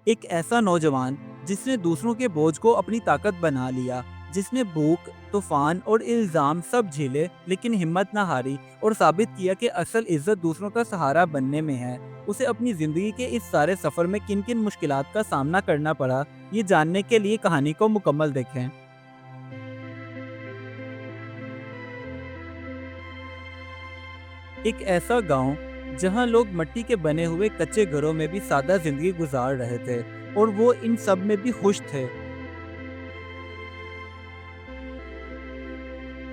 ایک ایسا نوجوان جس نے دوسروں کے بوجھ کو اپنی طاقت بنا لیا، جس نے بھوک، طوفان اور الزام سب جھیلے لیکن ہمت نہ ہاری اور ثابت کیا کہ اصل عزت دوسروں کا سہارا بننے میں ہے۔ اسے اپنی زندگی کے اس سارے سفر میں کن کن مشکلات کا سامنا کرنا پڑا، یہ جاننے کے لیے کہانی کو مکمل دیکھیں۔ ایک ایسا گاؤں جہاں لوگ مٹی کے بنے ہوئے کچے گھروں میں بھی سادہ زندگی گزار رہے تھے، اور وہ ان سب میں بھی خوش تھے۔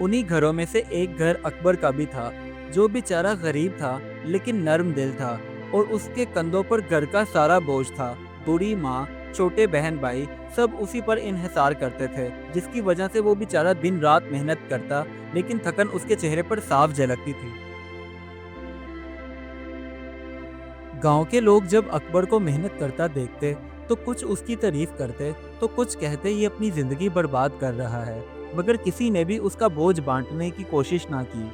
انہی گھروں میں سے ایک گھر اکبر کا بھی تھا، جو بیچارہ غریب تھا لیکن نرم دل تھا، اور اس کے کندھوں پر گھر کا سارا بوجھ تھا۔ بوڑھی ماں، چھوٹے بہن بھائی سب اسی پر انحصار کرتے تھے، جس کی وجہ سے وہ بیچارہ دن رات محنت کرتا، لیکن تھکن اس کے چہرے پر صاف جھلکتی تھی۔ گاؤں کے لوگ جب اکبر کو محنت کرتا دیکھتے تو کچھ اس کی تعریف کرتے تو کچھ کہتے یہ اپنی زندگی برباد کر رہا ہے، مگر کسی نے بھی اس کا بوجھ بانٹنے کی کوشش نہ کی۔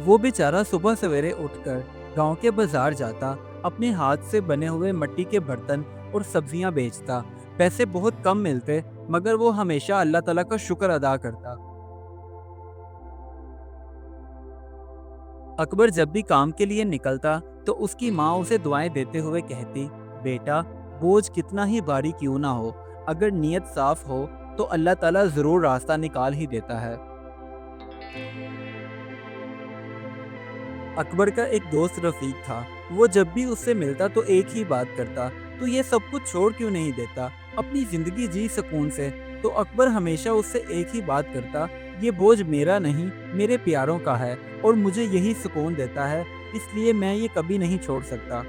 وہ بیچارہ صبح سویرے اٹھ کر گاؤں کے بازار جاتا، اپنے ہاتھ سے بنے ہوئے مٹی کے برتن اور سبزیاں بیچتا۔ پیسے بہت کم ملتے، مگر وہ ہمیشہ اللہ تعالیٰ کا شکر ادا کرتا۔ اکبر جب بھی کام کے لیے نکلتا تو اس کی ماں اسے دعائیں دیتے ہوئے کہتی، بیٹا، بوجھ کتنا ہی بھاری کیوں نہ ہو، اگر نیت صاف ہو تو اللہ تعالیٰ ضرور راستہ نکال ہی دیتا ہے۔ اکبر کا ایک دوست رفیق تھا۔ وہ جب بھی اس سے ملتا تو ایک ہی بات کرتا، تو یہ سب کچھ چھوڑ کیوں نہیں دیتا، اپنی زندگی جی سکون سے۔ تو اکبر ہمیشہ اس سے ایک ہی بات کرتا، یہ بوجھ میرا نہیں، میرے پیاروں کا ہے، اور مجھے یہی سکون دیتا ہے، اس لیے میں یہ کبھی نہیں چھوڑ سکتا۔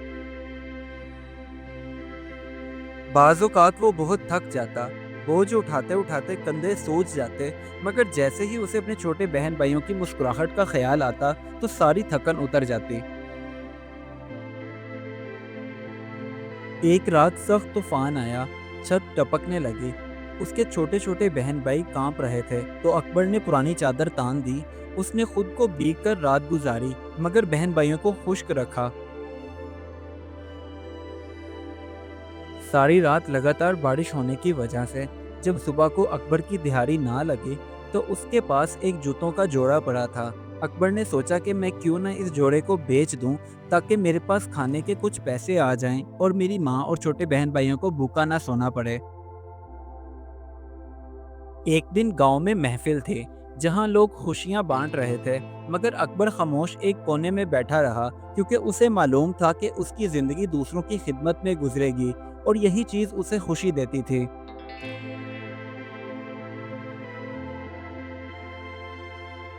بعض اوقات وہ بہت تھک جاتا، بوجھ اٹھاتے اٹھاتے کندھے سوج جاتے، مگر جیسے ہی اسے اپنے چھوٹے بہن بھائیوں کی مسکراہٹ کا خیال آتا تو ساری تھکن اتر جاتی۔ ایک رات سخت طوفان آیا، چھت ٹپکنے لگی، اس کے چھوٹے چھوٹے بہن بھائی کانپ رہے تھے، تو اکبر نے پرانی چادر تان دی۔ اس نے خود کو بھیگ کر رات گزاری، مگر بہن بھائیوں کو خشک رکھا۔ ساری رات لگاتار بارش ہونے کی وجہ سے جب صبح کو اکبر کی دہاڑی نہ لگی تو اس کے پاس ایک جوتوں کا جوڑا پڑا تھا۔ اکبر نے سوچا کہ میں کیوں نہ اس جوڑے کو بیچ دوں، تاکہ میرے پاس کھانے کے کچھ پیسے آ جائیں اور میری ماں اور چھوٹے بہن بھائیوں کو بھوکا نہ سونا پڑے۔ ایک دن گاؤں میں محفل تھی، جہاں لوگ خوشیاں بانٹ رہے تھے، مگر اکبر خاموش ایک کونے میں بیٹھا رہا، کیونکہ اسے معلوم تھا کہ اس کی زندگی دوسروں کی خدمت میں گزرے گی، اور یہی چیز اسے خوشی دیتی تھی۔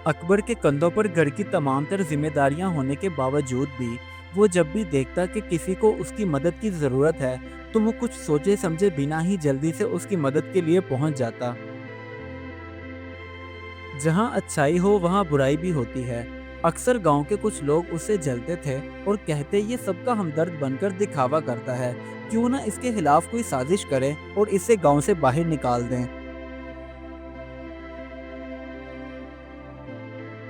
اکبر کے کندھوں پر گھر کی تمام تر ذمہ داریاں ہونے کے باوجود بھی وہ جب بھی دیکھتا کہ کسی کو اس کی مدد کی ضرورت ہے تو وہ کچھ سوچے سمجھے بنا ہی جلدی سے اس کی مدد کے لیے پہنچ جاتا۔ جہاں اچھائی ہو وہاں برائی بھی ہوتی ہے۔ اکثر گاؤں کے کچھ لوگ اس سے جلتے تھے اور کہتے یہ سب کا ہمدرد بن کر دکھاوا کرتا ہے، کیوں نہ اس کے خلاف کوئی سازش کرے اور اسے گاؤں سے باہر نکال دیں۔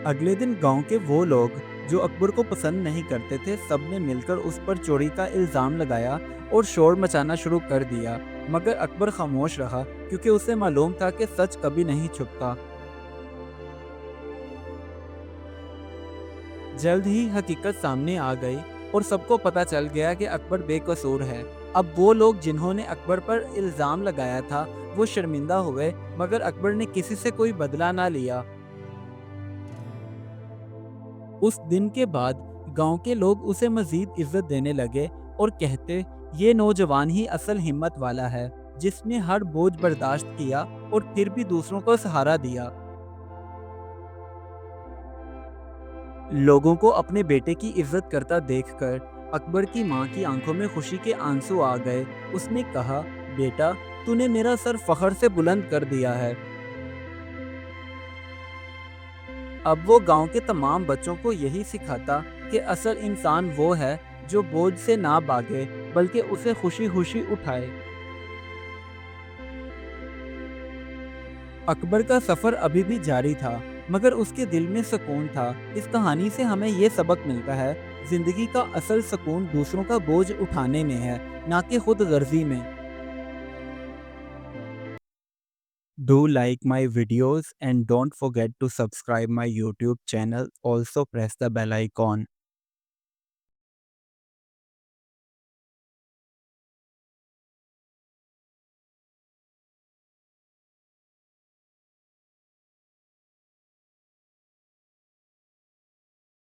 اگلے دن گاؤں کے وہ لوگ جو اکبر کو پسند نہیں کرتے تھے، سب نے مل کر اس پر چوری کا الزام لگایا اور شور مچانا شروع کر دیا، مگر اکبر خاموش رہا، کیونکہ اسے معلوم تھا کہ سچ کبھی نہیں چھپتا۔ جلد ہی حقیقت سامنے آ گئی اور سب کو پتہ چل گیا کہ اکبر بے قصور ہے۔ اب وہ لوگ جنہوں نے اکبر پر الزام لگایا تھا وہ شرمندہ ہوئے، مگر اکبر نے کسی سے کوئی بدلہ نہ لیا۔ اس دن کے بعد گاؤں کے لوگ اسے مزید عزت دینے لگے اور کہتے یہ نوجوان ہی اصل ہمت والا ہے، جس نے ہر بوجھ برداشت کیا اور پھر بھی دوسروں کو سہارا دیا۔ لوگوں کو اپنے بیٹے کی عزت کرتا دیکھ کر اکبر کی ماں کی آنکھوں میں خوشی کے آنسو آ گئے۔ اس نے کہا، بیٹا، تو نے میرا سر فخر سے بلند کر دیا ہے۔ اب وہ گاؤں کے تمام بچوں کو یہی سکھاتا کہ اصل انسان وہ ہے جو بوجھ سے نہ بھاگے بلکہ اسے خوشی خوشی اٹھائے۔ اکبر کا سفر ابھی بھی جاری تھا، مگر اس کے دل میں سکون تھا۔ اس کہانی سے ہمیں یہ سبق ملتا ہے زندگی کا اصل سکون دوسروں کا بوجھ اٹھانے میں ہے، نہ کہ خود غرضی میں۔ Do like my videos and don't forget to subscribe my YouTube channel. Also press the bell icon.